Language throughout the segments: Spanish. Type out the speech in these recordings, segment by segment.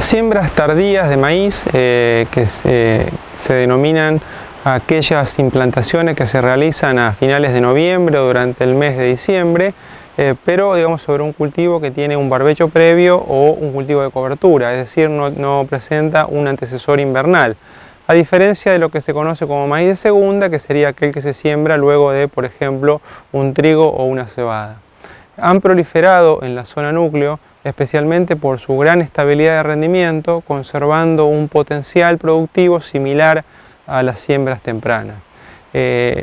Las siembras tardías de maíz, que se denominan aquellas implantaciones que se realizan a finales de noviembre o durante el mes de diciembre, pero digamos sobre un cultivo que tiene un barbecho previo o un cultivo de cobertura, es decir, no presenta un antecesor invernal, a diferencia de lo que se conoce como maíz de segunda, que sería aquel que se siembra luego de, por ejemplo, un trigo o una cebada. Han proliferado en la zona núcleo, especialmente por su gran estabilidad de rendimiento, conservando un potencial productivo similar a las siembras tempranas.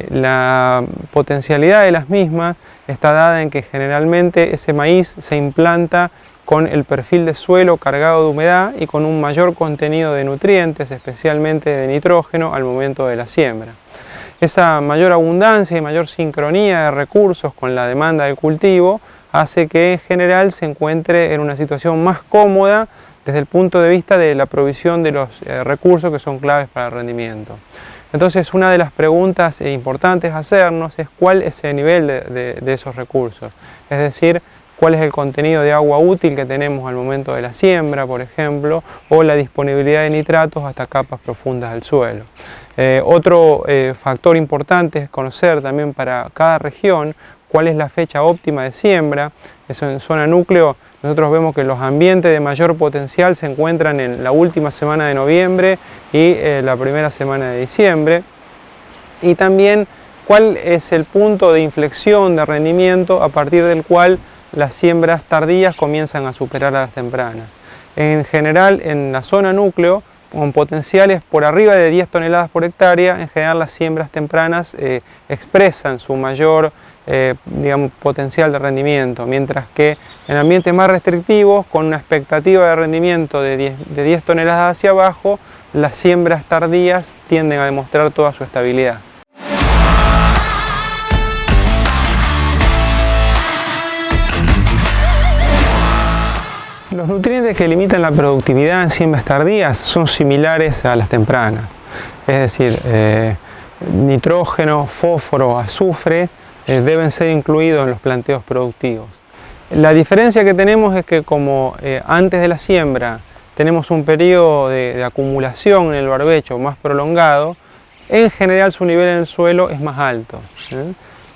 La potencialidad de las mismas está dada en que generalmente ese maíz se implanta con el perfil de suelo cargado de humedad y con un mayor contenido de nutrientes, especialmente de nitrógeno, al momento de la siembra. Esa mayor abundancia y mayor sincronía de recursos con la demanda del cultivo hace que en general se encuentre en una situación más cómoda desde el punto de vista de la provisión de los recursos que son claves para el rendimiento. Entonces, una de las preguntas importantes a hacernos es cuál es el nivel de esos recursos, es decir, cuál es el contenido de agua útil que tenemos al momento de la siembra, por ejemplo, o la disponibilidad de nitratos hasta capas profundas del suelo. Otro factor importante es conocer también para cada región cuál es la fecha óptima de siembra. Eso en zona núcleo, nosotros vemos que los ambientes de mayor potencial se encuentran en la última semana de noviembre y la primera semana de diciembre. Y también cuál es el punto de inflexión de rendimiento a partir del cual las siembras tardías comienzan a superar a las tempranas. En general, en la zona núcleo, con potenciales por arriba de 10 toneladas por hectárea, en general las siembras tempranas expresan su mayor potencial de rendimiento, mientras que en ambientes más restrictivos, con una expectativa de rendimiento de 10 toneladas hacia abajo, las siembras tardías tienden a demostrar toda su estabilidad. Los nutrientes que limitan la productividad en siembras tardías son similares a las tempranas, es decir, nitrógeno, fósforo, azufre deben ser incluidos en los planteos productivos. La diferencia que tenemos es que como antes de la siembra tenemos un periodo de acumulación en el barbecho más prolongado, en general su nivel en el suelo es más alto.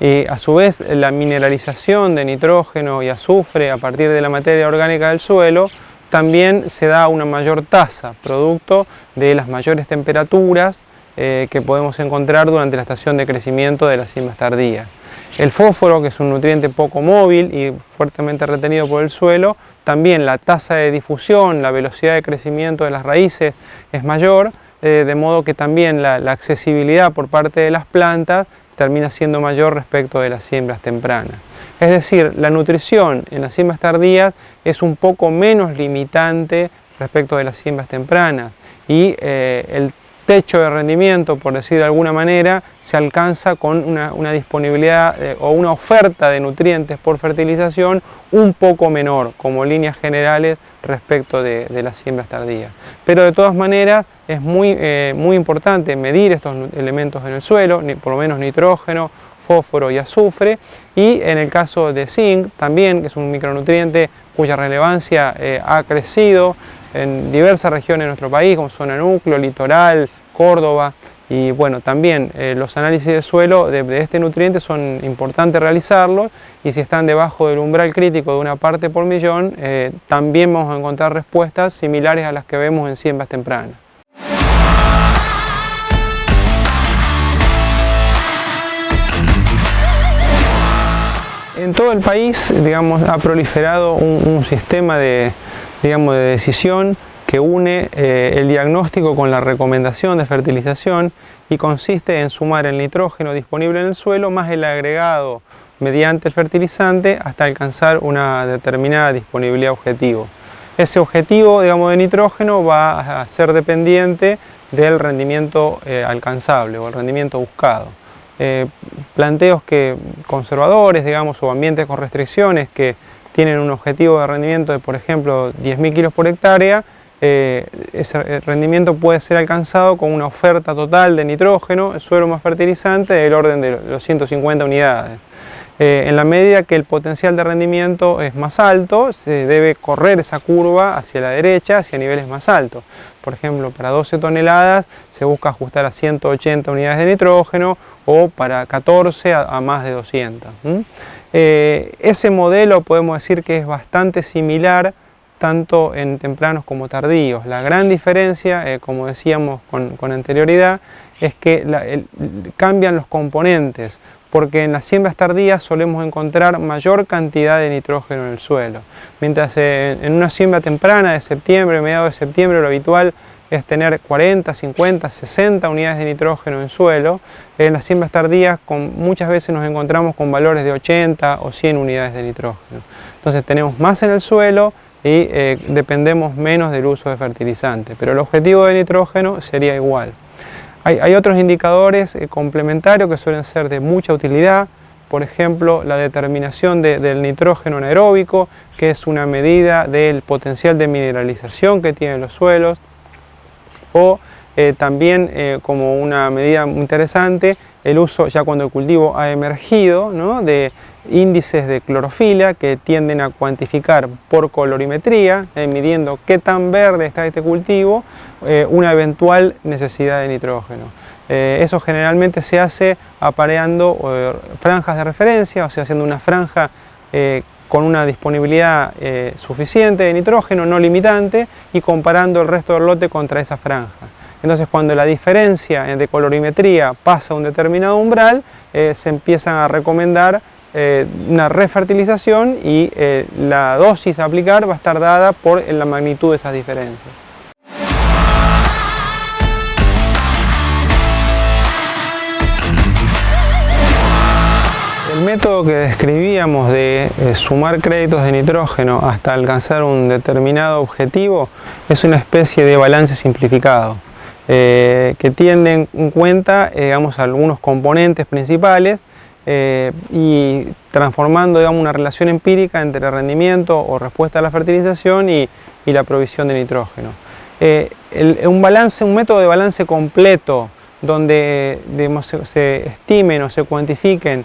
Y a su vez la mineralización de nitrógeno y azufre a partir de la materia orgánica del suelo también se da a una mayor tasa, producto de las mayores temperaturas que podemos encontrar durante la estación de crecimiento de las siembras tardías. El fósforo, que es un nutriente poco móvil y fuertemente retenido por el suelo, también la tasa de difusión, la velocidad de crecimiento de las raíces es mayor, de modo que también la accesibilidad por parte de las plantas termina siendo mayor respecto de las siembras tempranas. Es decir, la nutrición en las siembras tardías es un poco menos limitante respecto de las siembras tempranas y el techo de rendimiento, por decir de alguna manera, se alcanza con una disponibilidad o una oferta de nutrientes por fertilización un poco menor, como líneas generales respecto de las siembras tardías. Pero de todas maneras es muy importante medir estos elementos en el suelo, por lo menos nitrógeno, fósforo y azufre, y en el caso de zinc también, que es un micronutriente cuya relevancia ha crecido en diversas regiones de nuestro país, como zona núcleo, litoral, Córdoba, y bueno, también los análisis de suelo de este nutriente son importantes realizarlos, y si están debajo del umbral crítico de una parte por millón, también vamos a encontrar respuestas similares a las que vemos en siembras tempranas. En todo el país, digamos, ha proliferado un sistema de decisión que une el diagnóstico con la recomendación de fertilización y consiste en sumar el nitrógeno disponible en el suelo más el agregado mediante el fertilizante hasta alcanzar una determinada disponibilidad objetivo. Ese objetivo, digamos, de nitrógeno va a ser dependiente del rendimiento alcanzable o el rendimiento buscado. Planteos conservadores, digamos, o ambientes con restricciones que tienen un objetivo de rendimiento de, por ejemplo, 10.000 kilos por hectárea, ese rendimiento puede ser alcanzado con una oferta total de nitrógeno, suelo más fertilizante, del orden de los 150 unidades. En la medida que el potencial de rendimiento es más alto, se debe correr esa curva hacia la derecha, hacia niveles más altos. Por ejemplo, para 12 toneladas se busca ajustar a 180 unidades de nitrógeno o para 14 a más de 200. Ese modelo podemos decir que es bastante similar tanto en tempranos como tardíos. La gran diferencia, como decíamos con anterioridad, es que cambian los componentes, porque en las siembras tardías solemos encontrar mayor cantidad de nitrógeno en el suelo. Mientras en una siembra temprana de septiembre, mediados de septiembre, lo habitual es tener 40, 50, 60 unidades de nitrógeno en suelo. En las siembras tardías muchas veces nos encontramos con valores de 80 o 100 unidades de nitrógeno. Entonces tenemos más en el suelo y dependemos menos del uso de fertilizantes, pero el objetivo de nitrógeno sería igual. Hay otros indicadores complementarios que suelen ser de mucha utilidad, por ejemplo la determinación del nitrógeno anaeróbico, que es una medida del potencial de mineralización que tienen los suelos, o también como una medida muy interesante el uso, ya cuando el cultivo ha emergido, ¿no?, de índices de clorofila que tienden a cuantificar por colorimetría, midiendo qué tan verde está este cultivo, una eventual necesidad de nitrógeno. Eso generalmente se hace apareando franjas de referencia, o sea, haciendo una franja con una disponibilidad suficiente de nitrógeno, no limitante, y comparando el resto del lote contra esa franja. Entonces, cuando la diferencia de colorimetría pasa a un determinado umbral, se empiezan a recomendar una refertilización y la dosis a aplicar va a estar dada por la magnitud de esas diferencias. El método que describíamos de sumar créditos de nitrógeno hasta alcanzar un determinado objetivo es una especie de balance simplificado que tiene en cuenta algunos componentes principales y transformando una relación empírica entre rendimiento o respuesta a la fertilización y la provisión de nitrógeno. Un método de balance completo donde se estimen o se cuantifiquen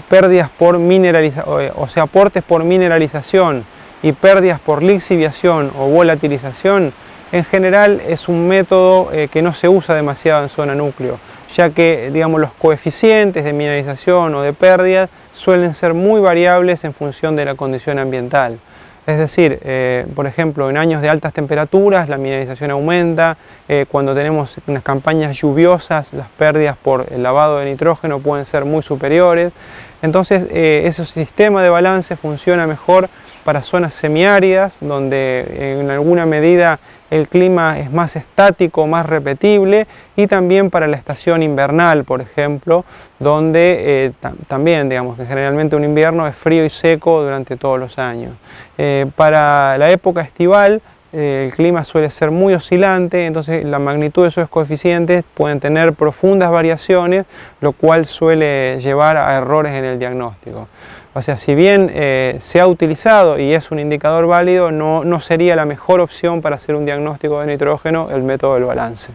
pérdidas por mineralización, o sea, aportes por mineralización y pérdidas por lixiviación o volatilización, en general es un método que no se usa demasiado en zona núcleo, ya que los coeficientes de mineralización o de pérdidas suelen ser muy variables en función de la condición ambiental. Es decir, por ejemplo, en años de altas temperaturas la mineralización aumenta, cuando tenemos unas campañas lluviosas las pérdidas por el lavado de nitrógeno pueden ser muy superiores. Entonces ese sistema de balance funciona mejor para zonas semiáridas, donde en alguna medida el clima es más estático, más repetible, y también para la estación invernal, por ejemplo, donde también, que generalmente un invierno es frío y seco durante todos los años. Para la época estival, el clima suele ser muy oscilante, entonces la magnitud de esos coeficientes pueden tener profundas variaciones, lo cual suele llevar a errores en el diagnóstico. O sea, si bien se ha utilizado y es un indicador válido, no sería la mejor opción para hacer un diagnóstico de nitrógeno el método del balance.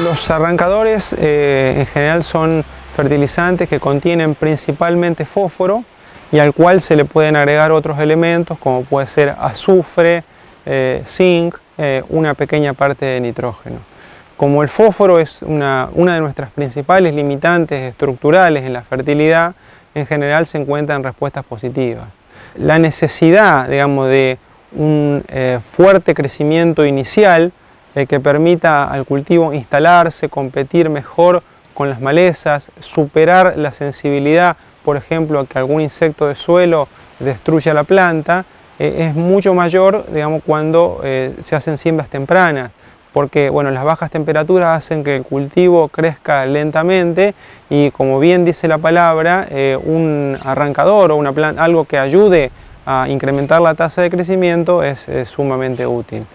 Los arrancadores en general son fertilizantes que contienen principalmente fósforo y al cual se le pueden agregar otros elementos como puede ser azufre, zinc, una pequeña parte de nitrógeno. Como el fósforo es una de nuestras principales limitantes estructurales en la fertilidad, en general se encuentran respuestas positivas. La necesidad, de un fuerte crecimiento inicial que permita al cultivo instalarse, competir mejor con las malezas, superar la sensibilidad, por ejemplo, a que algún insecto de suelo destruya la planta, es mucho mayor, cuando se hacen siembras tempranas, porque las bajas temperaturas hacen que el cultivo crezca lentamente y, como bien dice la palabra, un arrancador o algo que ayude a incrementar la tasa de crecimiento es sumamente útil.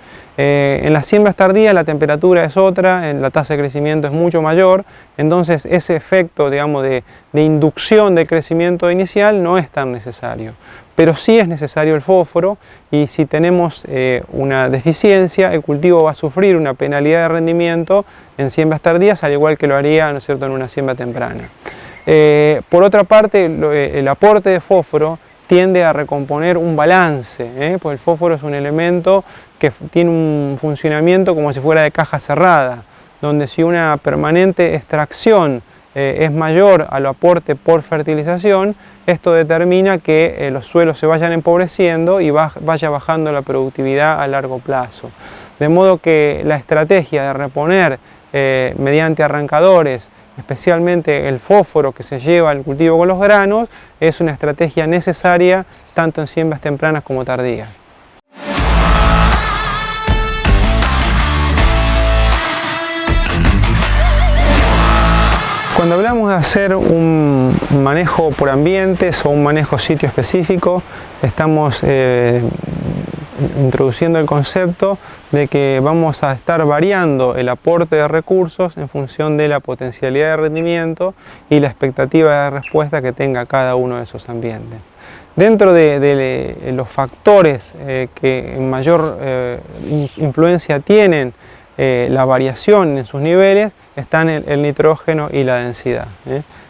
En las siembras tardías la temperatura es otra, la tasa de crecimiento es mucho mayor, entonces ese efecto, digamos, de inducción del crecimiento inicial no es tan necesario. Pero sí es necesario el fósforo, y si tenemos una deficiencia, el cultivo va a sufrir una penalidad de rendimiento en siembras tardías, al igual que lo haría, ¿no es cierto?, en una siembra temprana. Por otra parte, el aporte de fósforo tiende a recomponer un balance, porque el fósforo es un elemento que tiene un funcionamiento como si fuera de caja cerrada, donde si una permanente extracción es mayor al aporte por fertilización, esto determina que los suelos se vayan empobreciendo y vaya bajando la productividad a largo plazo. De modo que la estrategia de reponer mediante arrancadores, especialmente el fósforo que se lleva al cultivo con los granos, es una estrategia necesaria tanto en siembras tempranas como tardías. Cuando hablamos de hacer un manejo por ambientes o un manejo sitio específico, estamos introduciendo el concepto de que vamos a estar variando el aporte de recursos en función de la potencialidad de rendimiento y la expectativa de respuesta que tenga cada uno de esos ambientes. Dentro de los factores que en mayor influencia tienen la variación en sus niveles están el nitrógeno y la densidad.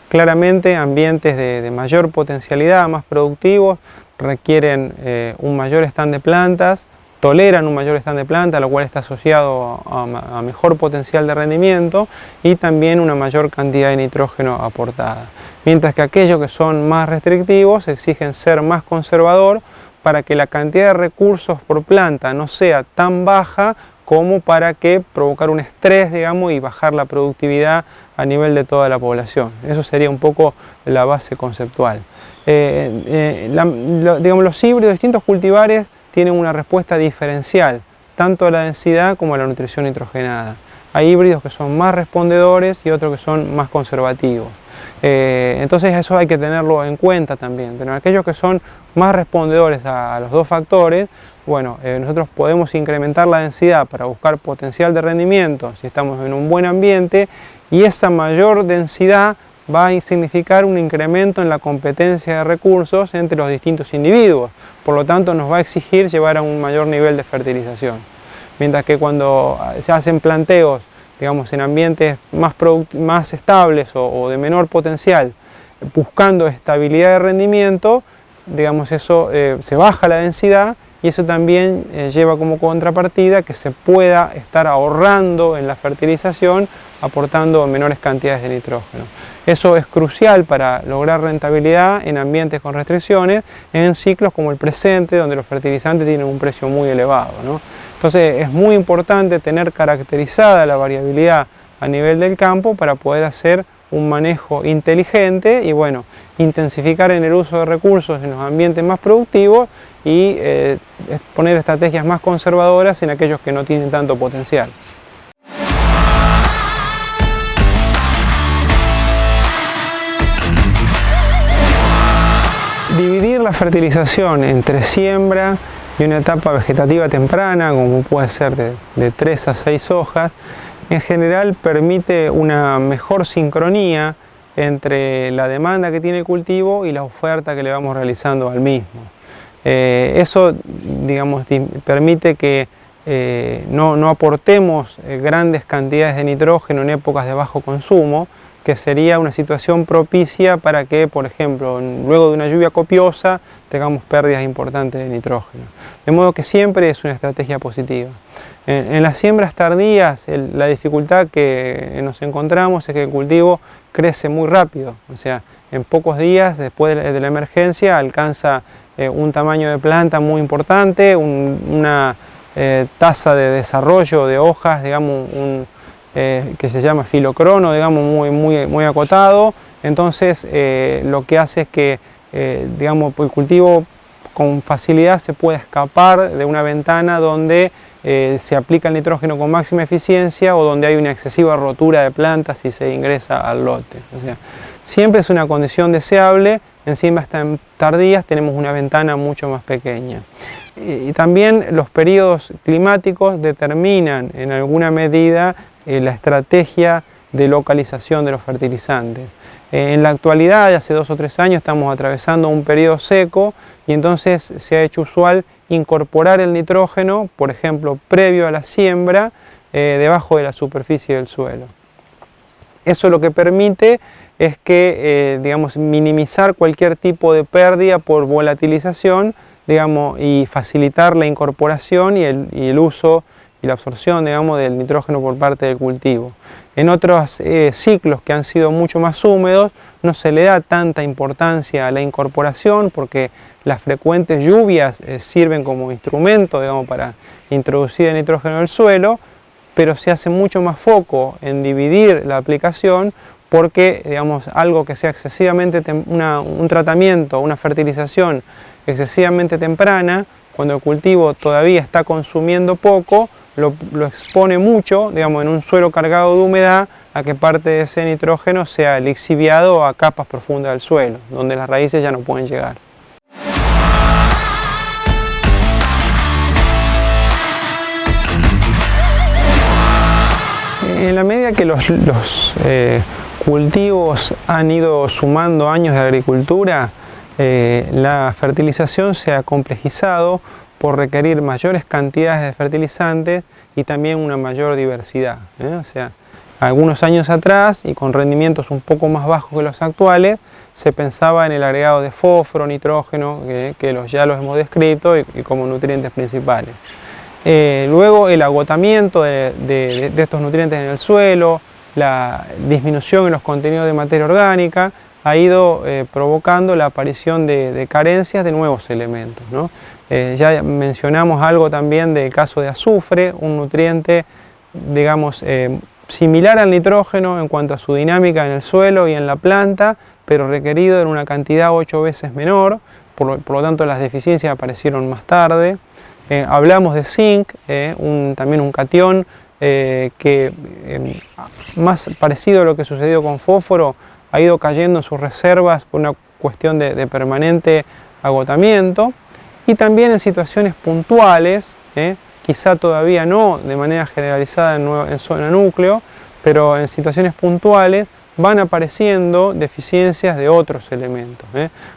Claramente ambientes de mayor potencialidad, más productivos, requieren un mayor stand de plantas, toleran un mayor stand de plantas, lo cual está asociado a mejor potencial de rendimiento y también una mayor cantidad de nitrógeno aportada. Mientras que aquellos que son más restrictivos exigen ser más conservador para que la cantidad de recursos por planta no sea tan baja como para que provocar un estrés, digamos, y bajar la productividad a nivel de toda la población. Eso sería un poco la base conceptual. Digamos, los híbridos, distintos cultivares, tienen una respuesta diferencial, tanto a la densidad como a la nutrición nitrogenada. Hay híbridos que son más respondedores y otros que son más conservativos. Entonces eso hay que tenerlo en cuenta también. Pero aquellos que son más respondedores a los dos factores, bueno, nosotros podemos incrementar la densidad para buscar potencial de rendimiento si estamos en un buen ambiente, y esa mayor densidad va a significar un incremento en la competencia de recursos entre los distintos individuos. Por lo tanto, nos va a exigir llevar a un mayor nivel de fertilización. Mientras que cuando se hacen planteos, digamos, en ambientes más estables o de menor potencial, buscando estabilidad de rendimiento, digamos, eso se baja la densidad, y eso también lleva como contrapartida que se pueda estar ahorrando en la fertilización, aportando menores cantidades de nitrógeno. Eso es crucial para lograr rentabilidad en ambientes con restricciones, en ciclos como el presente, donde los fertilizantes tienen un precio muy elevado, ¿no? Entonces es muy importante tener caracterizada la variabilidad a nivel del campo para poder hacer un manejo inteligente y, bueno, intensificar en el uso de recursos en los ambientes más productivos y poner estrategias más conservadoras en aquellos que no tienen tanto potencial. Dividir la fertilización entre siembra y una etapa vegetativa temprana, como puede ser de 3 a 6 hojas, en general permite una mejor sincronía entre la demanda que tiene el cultivo y la oferta que le vamos realizando al mismo. Eso, digamos, permite que no aportemos grandes cantidades de nitrógeno en épocas de bajo consumo, que sería una situación propicia para que, por ejemplo, luego de una lluvia copiosa, tengamos pérdidas importantes de nitrógeno. De modo que siempre es una estrategia positiva. En las siembras tardías, la dificultad que nos encontramos es que el cultivo crece muy rápido. O sea, en pocos días, después de la emergencia, alcanza un tamaño de planta muy importante, una tasa de desarrollo de hojas, digamos, que se llama filocrono, digamos, muy acotado. Entonces lo que hace es que digamos, el cultivo con facilidad se puede escapar de una ventana donde se aplica el nitrógeno con máxima eficiencia o donde hay una excesiva rotura de plantas y se ingresa al lote. O sea, siempre es una condición deseable en siembras tan tardías tenemos una ventana mucho más pequeña. Y también los periodos climáticos determinan en alguna medida la estrategia de localización de los fertilizantes. En la actualidad, hace 2 o 3 años, estamos atravesando un periodo seco y entonces se ha hecho usual incorporar el nitrógeno, por ejemplo, previo a la siembra, debajo de la superficie del suelo. Eso lo que permite es que, digamos, minimizar cualquier tipo de pérdida por volatilización, digamos, y facilitar la incorporación y el uso y la absorción, digamos, del nitrógeno por parte del cultivo. En otros ciclos que han sido mucho más húmedos no se le da tanta importancia a la incorporación porque las frecuentes lluvias sirven como instrumento, digamos, para introducir el nitrógeno en el suelo, pero se hace mucho más foco en dividir la aplicación porque, digamos, algo que sea excesivamente un tratamiento, una fertilización excesivamente temprana, cuando el cultivo todavía está consumiendo poco, lo expone mucho, digamos, en un suelo cargado de humedad, a que parte de ese nitrógeno sea lixiviado a capas profundas del suelo, donde las raíces ya no pueden llegar. En la medida que los cultivos han ido sumando años de agricultura, la fertilización se ha complejizado por requerir mayores cantidades de fertilizantes y también una mayor diversidad. O sea, algunos años atrás y con rendimientos un poco más bajos que los actuales, se pensaba en el agregado de fósforo, nitrógeno, que ya los hemos descrito y como nutrientes principales. Luego el agotamiento de estos nutrientes en el suelo, la disminución en los contenidos de materia orgánica, ha ido provocando la aparición de carencias de nuevos elementos, ¿no? Ya mencionamos algo también del caso de azufre, un nutriente, digamos, similar al nitrógeno en cuanto a su dinámica en el suelo y en la planta, pero requerido en una cantidad 8 veces menor, por lo tanto las deficiencias aparecieron más tarde. Hablamos de zinc, también un catión que, más parecido a lo que sucedió con fósforo, ha ido cayendo en sus reservas por una cuestión de permanente agotamiento, y también en situaciones puntuales, quizá todavía no de manera generalizada en zona núcleo, pero en situaciones puntuales van apareciendo deficiencias de otros elementos,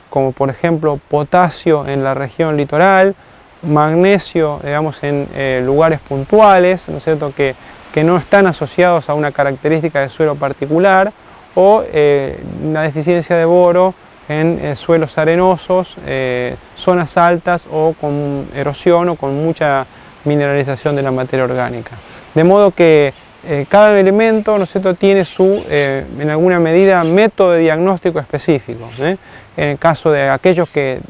como por ejemplo potasio en la región litoral, magnesio, digamos, en lugares puntuales, ¿no es cierto?, que no están asociados a una característica de suelo particular, o una deficiencia de boro en suelos arenosos, zonas altas o con erosión o con mucha mineralización de la materia orgánica. De modo que cada elemento, ¿no es cierto?, tiene su, en alguna medida, método de diagnóstico específico. En el caso de aquellos que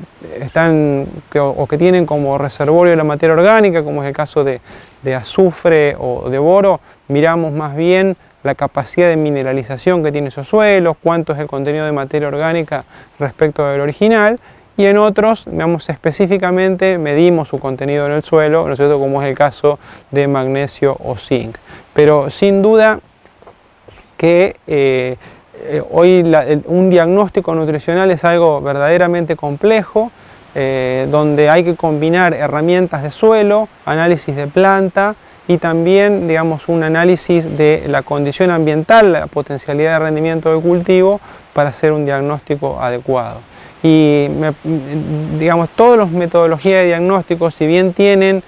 tienen como reservorio la materia orgánica, como es el caso de azufre o de boro, miramos más bien la capacidad de mineralización que tiene esos suelos, cuánto es el contenido de materia orgánica respecto del original, y en otros, digamos, específicamente medimos su contenido en el suelo, ¿no es cierto?, como es el caso de magnesio o zinc. Pero sin duda que hoy un diagnóstico nutricional es algo verdaderamente complejo, donde hay que combinar herramientas de suelo, análisis de planta, y también, digamos, un análisis de la condición ambiental, la potencialidad de rendimiento del cultivo para hacer un diagnóstico adecuado. Y, digamos, todas las metodologías de diagnóstico, si bien tienen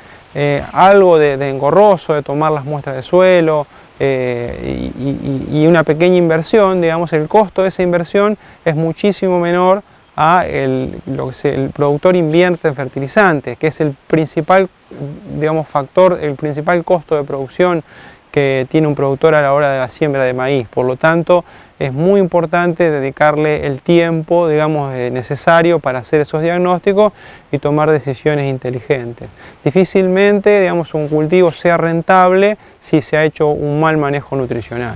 algo de engorroso, de tomar las muestras de suelo y una pequeña inversión, digamos, el costo de esa inversión es muchísimo menor a lo que el productor invierte en fertilizantes, que es el principal, digamos, factor, el principal costo de producción que tiene un productor a la hora de la siembra de maíz. Por lo tanto, es muy importante dedicarle el tiempo, digamos, necesario para hacer esos diagnósticos y tomar decisiones inteligentes. Difícilmente, digamos, un cultivo sea rentable si se ha hecho un mal manejo nutricional.